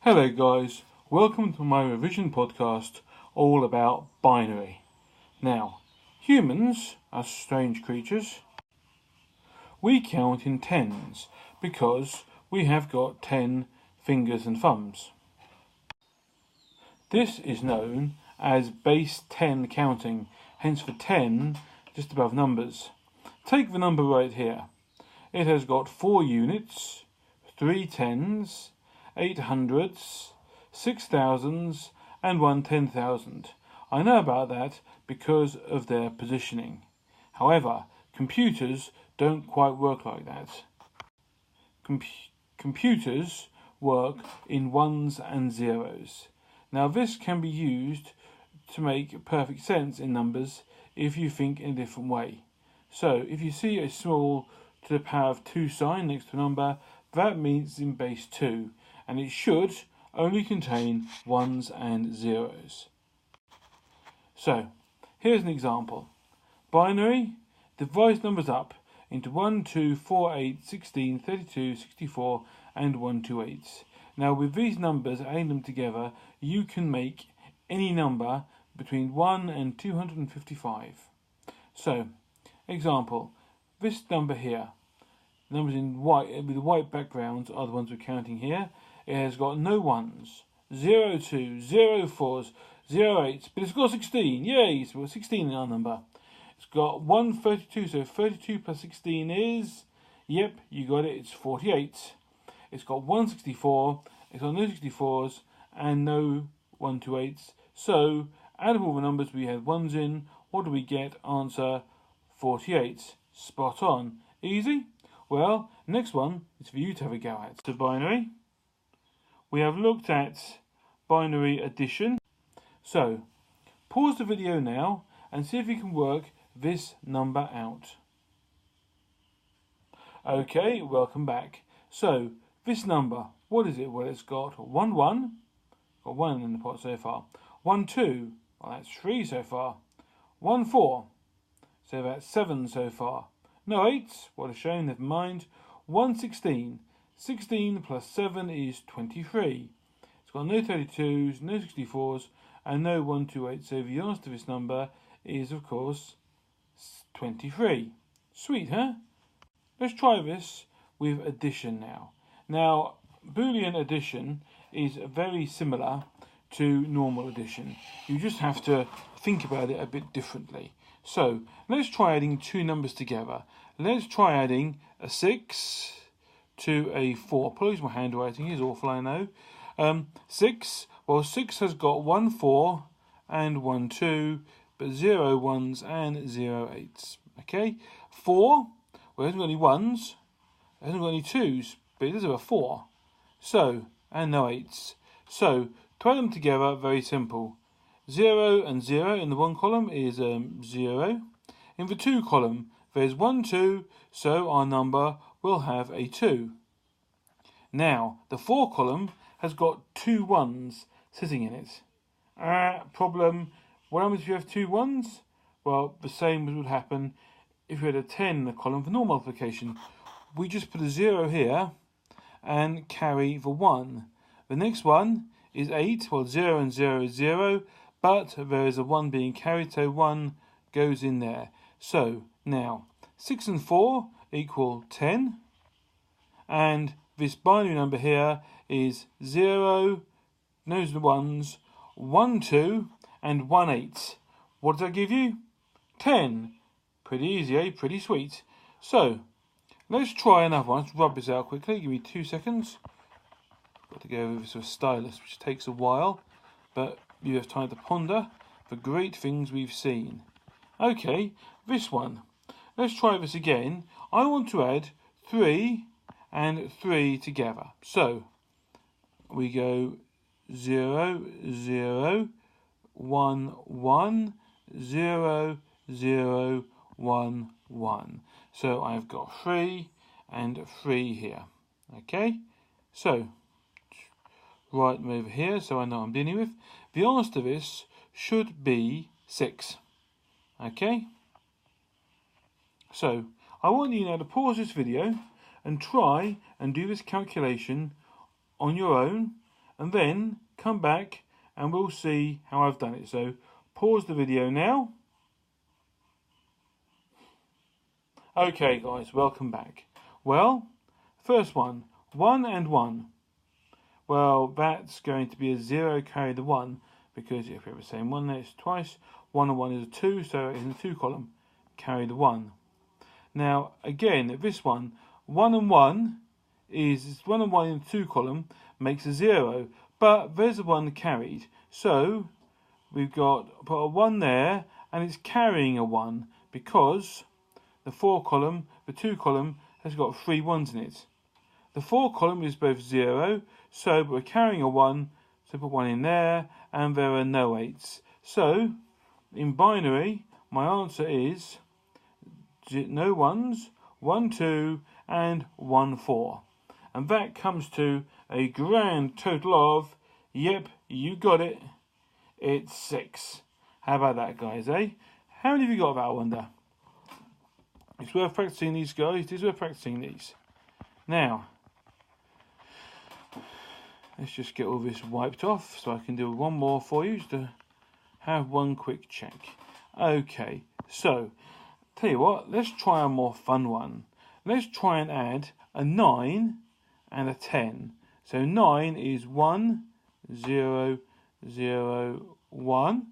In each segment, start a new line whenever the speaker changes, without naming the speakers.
Hello guys, welcome to my revision podcast all about binary. Now, humans are strange creatures. We count in tens because we have got 10 fingers and thumbs. This is known as base 10 counting, hence for 10 just above numbers. Take the number right here. It has got 4 units, 3 tens, 8 hundredths, 6 thousands and 1 10,000. I know about that because of their positioning. However, computers don't quite work like that. Computers work in ones and zeros. Now this can be used to make perfect sense in numbers if you think in a different way. So if you see a small to the power of 2 sign next to a number, that means it's in base 2. And it should only contain ones and zeros. So, here's an example. Binary divides numbers up into 1, 2, 4, 8, 16, 32, 64 and 128. Now with these numbers, adding them together, you can make any number between 1 and 255. So, example, this number here, numbers in white with the white backgrounds are the ones we're counting here. It has got no ones, 0, 2, 0, 4s, 0, 8s, but it's got 16. Yay, so we've got 16 in our number. It's got 132, so 32 plus 16 is, yep, you got it, it's 48. It's got 164, it's got no 64s and no 128s. So, out of all the numbers we had ones in, what do we get? Answer 48. Spot on. Easy? Well, next one is for you to have a go at. So binary. We have looked at binary addition. So, pause the video now and see if you can work this number out. Okay, welcome back. So, this number, what is it? Well, it's got 1, 1. Got 1 in the pot so far. 1, 2. Well, that's 3 so far. 1, 4. So that's 7 so far. No 8s. What a shame, never mind. 1, 16. 16 plus 7 is 23. It's got no 32s, no 64s, and no 128. So the answer to this number is, of course, 23. Sweet, huh? Let's try this with addition now. Now, Boolean addition is very similar to normal addition. You just have to think about it a bit differently. So, let's try adding 2 numbers together. Let's try adding a 6 to a 4. Apologies, my handwriting is awful, I know. 6, well, 6 has got 1 4 and 1 2, but 0 1s and 0 8s. Okay? 4, well, it hasn't got any 1s, it hasn't got any 2s, but it does have a 4. So, and no 8s. So, to add them together, very simple. 0 and 0 in the 1 column is 0. In the 2 column, there's 1, 2, so our number will have a 2. Now, the 4 column has got 2 1s sitting in it. Problem, what happens if you have 2 1s? Well, the same as would happen if you had a 10 in the column for normal multiplication. We just put a 0 here and carry the 1. The next one is 8. Well, 0 and 0 is 0, but there is a 1 being carried, so 1 goes in there. So, now, 6 and 4 equal 10. And this binary number here is 0, no 1s, 1, 2, and 1, 8. What does that give you? 10. Pretty easy, eh? Pretty sweet. So, let's try another one. Let's rub this out quickly. Give me 2 seconds. Got to go over this with a stylus, which takes a while, but you have time to ponder the great things we've seen. Okay, this one. Let's try this again. I want to add 3 and 3 together. So, we go 0, 0, 1, 1, 0, 0, 1, 1. So, I've got 3 and 3 here. Okay, so, write them over here so I know what I'm dealing with. The answer to this should be 6. Okay? So, I want you now to pause this video and try and do this calculation on your own and then come back and we'll see how I've done it. So pause the video now. Okay guys, welcome back. Well, first one, 1 and 1. Well, that's going to be a 0 carry the 1, because if we have the same one there, it's twice. 1 and 1 is a 2, so it's in the 2 column. Carry the 1. Now, again, this one, 1 and 1 is 1 and 1 in the 2 column makes a 0, but there's a 1 carried. So we've got put a 1 there, and it's carrying a 1 because the 4 column, the 2 column, has got 3 1s in it. The 4 column is both 0, so we're carrying a 1, so put 1 in there, and there are no 8s. So, in binary, my answer is no 1s, 1 2, and 1 4. And that comes to a grand total of, yep, you got it, it's 6. How about that, guys, eh? How many have you got, I wonder? It's worth practicing these, guys. It is worth practicing these. Now, let's just get all this wiped off so I can do one more for you, just to have one quick check. Okay, so, tell you what, let's try a more fun one. Let's try and add a 9 and a 10. So 9 is 1, 0, 0, 1.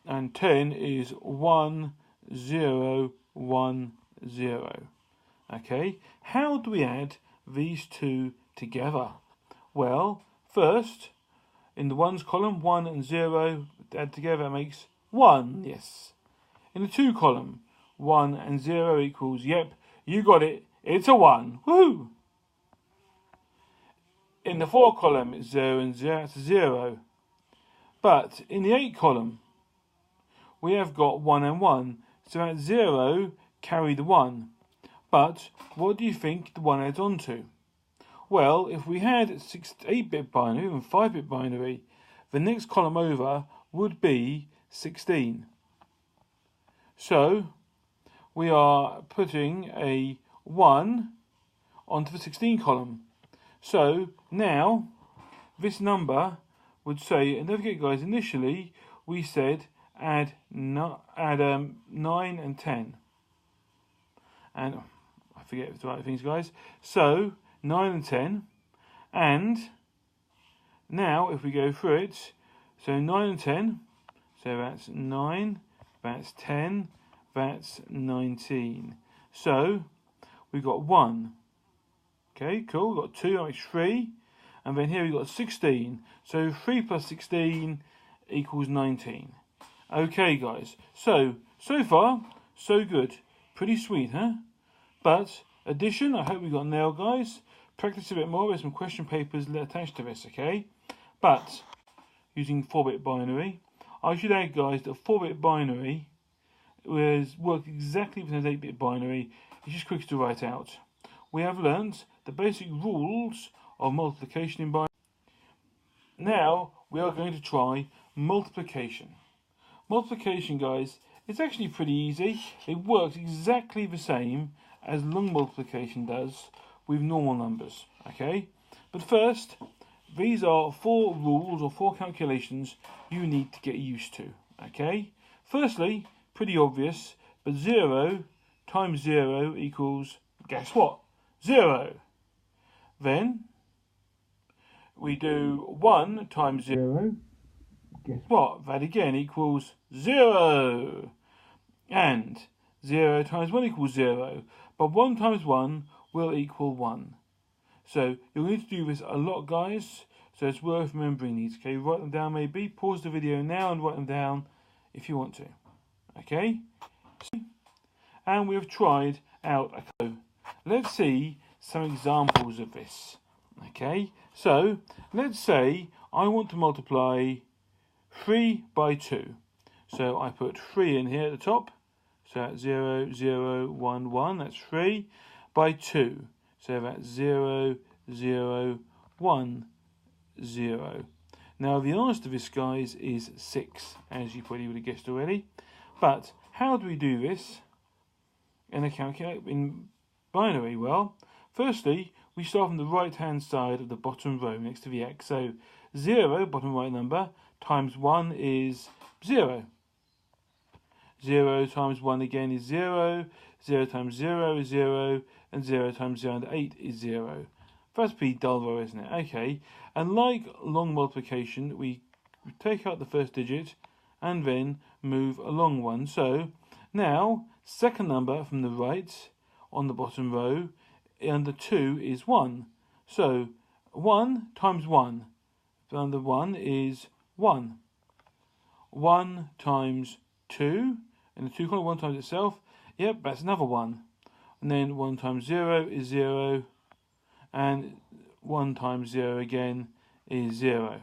And 10 is 1, 0, 1, 0. Okay, how do we add these two together? Well, first, in the 1s column, 1 and 0 add together makes 1, yes. In the 2 column, 1 and 0 equals, yep, you got it, it's a 1, woohoo! In the 4 column, it's 0 and 0, it's a 0. But in the 8 column, we have got 1 and 1, so at 0, carry the 1. But what do you think the 1 adds on to? Well, if we had 8-bit binary and 5-bit binary, the next column over would be 16. So, we are putting a 1 onto the 16 column. So, now, this number would say, and don't forget guys, initially we said add 9 and 10. And I forget the right things, guys. So 9 and 10, and now if we go through it, so 9 and 10, so that's 9, that's 10, that's 19. So we've got 1. Okay, cool. We've got 2, that makes 3, and then here we've got 16. So 3 plus 16 equals 19. Okay, guys. So far, so good. Pretty sweet, huh? But addition, I hope we got nailed, guys. Practice a bit more with some question papers attached to this, okay? But using 4-bit binary, I should add, guys, that 4-bit binary worked exactly the same as 8-bit binary. It's just quick to write out. We have learnt the basic rules of multiplication in binary. Now we are going to try multiplication. Multiplication, guys, it's actually pretty easy. It works exactly the same as long multiplication does with normal numbers, okay? But first, these are 4 rules or 4 calculations you need to get used to, okay? Firstly, pretty obvious, but 0 times 0 equals, guess what? 0. Then we do 1 times 0. Guess what? That again equals 0. And 0 times 1 equals 0. But 1 times 1 will equal 1. So you'll need to do this a lot, guys. So it's worth remembering these. Okay, write them down maybe. Pause the video now and write them down if you want to. Okay? And we have tried out a code. Let's see some examples of this. Okay? So let's say I want to multiply 3 by 2. So I put 3 in here at the top. So that's 0, 0, 1, 1. That's 3 by 2. So that's 0, 0, 1, 0. Now the answer to this, guys, is 6, as you probably would have guessed already. But how do we do this in a in binary? Well, firstly, we start from the right-hand side of the bottom row next to the x. So 0, bottom right number, times 1 is 0. 0 times 1 again is 0. 0 times 0 is 0. And 0 times 0 and 8 is 0. That's pretty dull row, isn't it? Okay. And like long multiplication, we take out the first digit and then move along one. So now, second number from the right on the bottom row under 2 is 1. So 1 times 1 under 1 is 1. 1 times 2, and the 2 column 1 times itself, yep, that's another 1. And then 1 times 0 is 0, and 1 times 0 again is 0.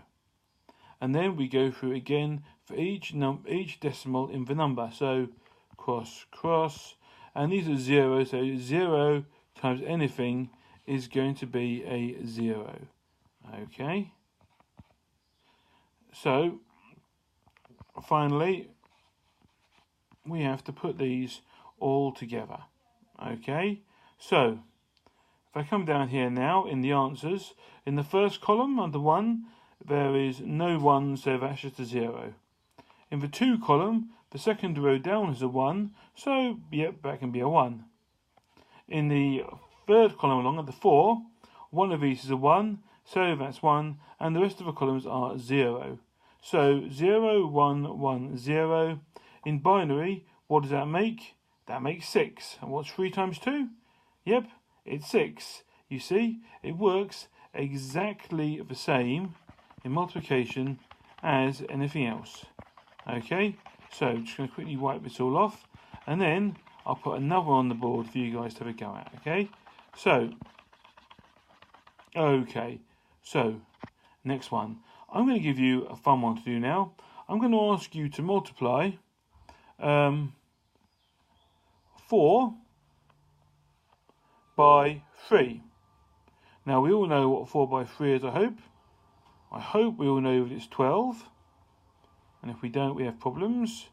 And then we go through again for each decimal in the number. So cross, cross, and these are 0, so 0 times anything is going to be a 0. Okay. So finally, we have to put these all together. Okay, so if I come down here now in the answers, in the first column under 1, there is no 1, so that's just a 0. In the 2 column, the second row down is a 1, so yep, that can be a 1. In the third column along at the 4, one of these is a 1, so that's 1, and the rest of the columns are 0. So 0, 1, 1, 0. In binary, what does that make? That makes 6. And what's 3 times 2? Yep, it's 6. You see, it works exactly the same in multiplication as anything else. Okay, so I'm just going to quickly wipe this all off, and then I'll put another on the board for you guys to have a go at. Okay, so next one. I'm going to give you a fun one to do now. I'm going to ask you to multiply 4 by 3. Now we all know what 4 by 3 is, I hope. I hope we all know that it's 12. And if we don't, we have problems.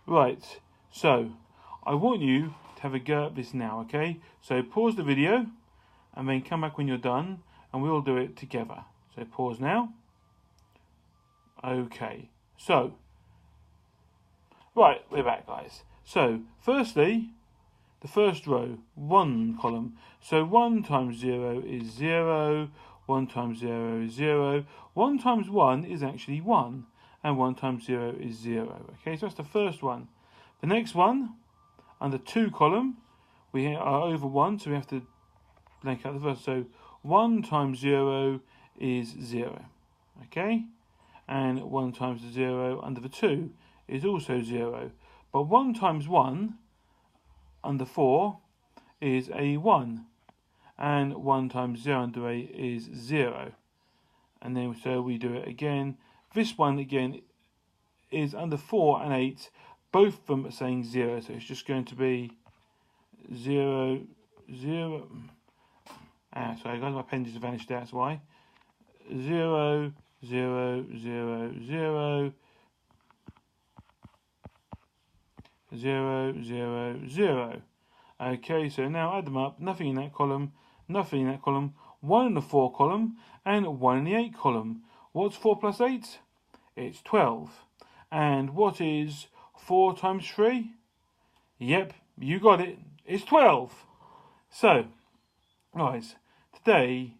Right, so I want you to have a go at this now, okay? So pause the video and then come back when you're done and we'll do it together. So pause now. Okay, so, right, we're back, guys. So, firstly, the first row, 1 column. So 1 times 0 is 0, 1 times 0 is 0, 1 times 1 is actually 1, and 1 times 0 is 0. Okay, so that's the first one. The next one, under 2 column, we are over 1, so we have to blank out the first. So 1 times 0 is 0. Okay, and 1 times the 0 under the 2 is also 0. But 1 times 1 under 4 is a 1, and 1 times 0 under 8 is 0. And then so we do it again. This one again is under 4 and 8, both of them are saying 0, so it's just going to be 0, 0. Sorry guys, my pen just vanished, that's why. 0, 0, 0, 0, 0, 0, 0. Okay, so now add them up. Nothing in that column, nothing in that column. 1 in the 4 column and 1 in the 8 column. What's 4 plus 8? It's 12. And what is 4 times 3? Yep, you got it. It's 12. So, guys, today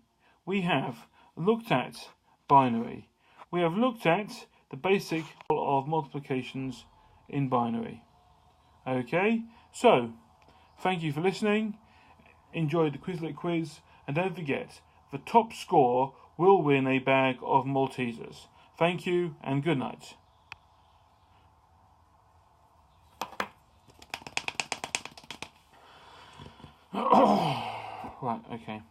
we have looked at binary. We have looked at the basic of multiplications in binary. Okay, so thank you for listening. Enjoy the Quizlet quiz, and don't forget, the top score will win a bag of Maltesers. Thank you and good night. Right, okay.